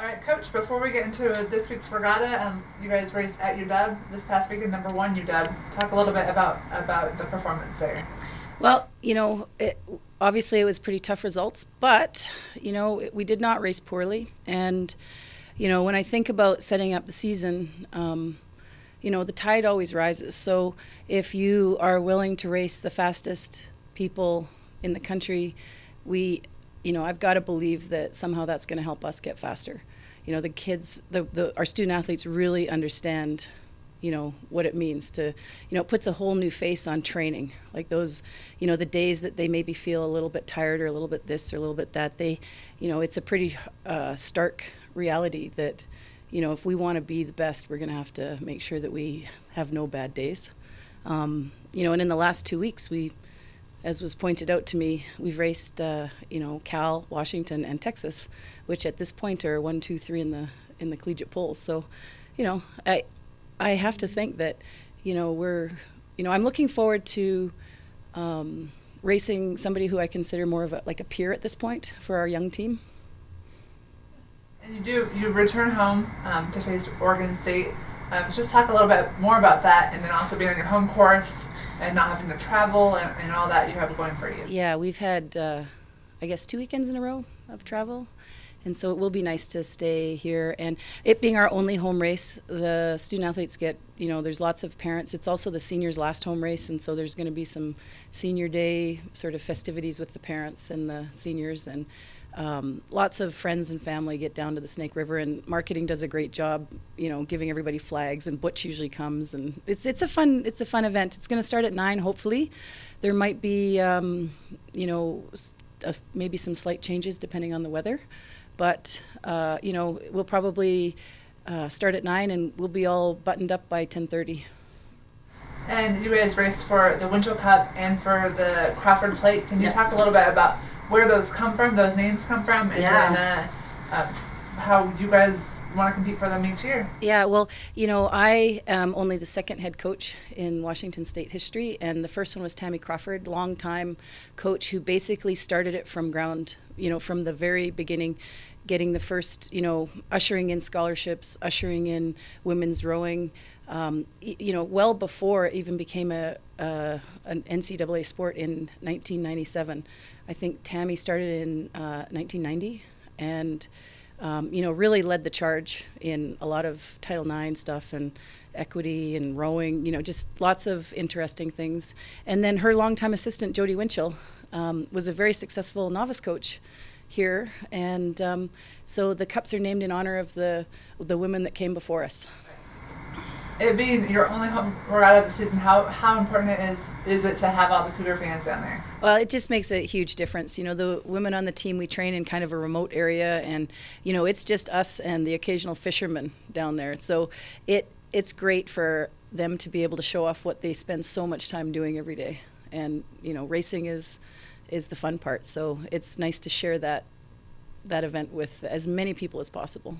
All right, Coach, before we get into this week's regatta, you guys raced at UDub this past weekend, #1 UDub. Talk a little bit about the performance there. Well, obviously it was pretty tough results, but, we did not race poorly. And, when I think about setting up the season, the tide always rises. So if you are willing to race the fastest people in the country, I've got to believe that somehow that's going to help us get faster. The kids, our student athletes really understand, what it means to, it puts a whole new face on training. Like those, the days that they maybe feel a little bit tired or a little bit this or a little bit that, it's a pretty stark reality that, if we want to be the best, we're going to have to make sure that we have no bad days. And in the last 2 weeks, as was pointed out to me, we've raced, Cal, Washington, and Texas, which at this point are 1, 2, 3 in the collegiate polls. So, I have to think that, I'm looking forward to racing somebody who I consider more of a peer at this point for our young team. And you return home to face Oregon State. Just talk a little bit more about that, and then also being on your home course and not having to travel and all that you have going for you. Yeah, we've had, I guess, 2 weekends in a row of travel. And so it will be nice to stay here. And it being our only home race, the student athletes get, there's lots of parents. It's also the seniors' last home race, and so there's going to be some senior day sort of festivities with the parents and the seniors. And lots of friends and family get down to the Snake River, and marketing does a great job, giving everybody flags, and Butch usually comes, and it's a fun event. It's going to start at 9, hopefully. There might be maybe some slight changes depending on the weather, but we'll probably start at 9, and we'll be all buttoned up by 10:30. And you guys raced for the Windchill Cup and for the Crawford Plate. Can you talk a little bit about where those come from, those names come from, and then how you guys want to compete for them each year? Yeah, well, I am only the second head coach in Washington State history, and the first one was Tammy Crawford, longtime coach who basically started it from ground, from the very beginning, getting the first, ushering in scholarships, ushering in women's rowing, well before it even became an NCAA sport in 1997. I think Tammy started in 1990, and really led the charge in a lot of Title IX stuff and equity and rowing, just lots of interesting things. And then her longtime assistant, Jody Windchill, was a very successful novice coach here, and so the cups are named in honor of the women that came before us. It being your only home regatta of the season, how important is it to have all the Cougar fans down there? Well, it just makes a huge difference. The women on the team, we train in kind of a remote area, and it's just us and the occasional fishermen down there. So it's great for them to be able to show off what they spend so much time doing every day. And racing is the fun part. So it's nice to share that event with as many people as possible.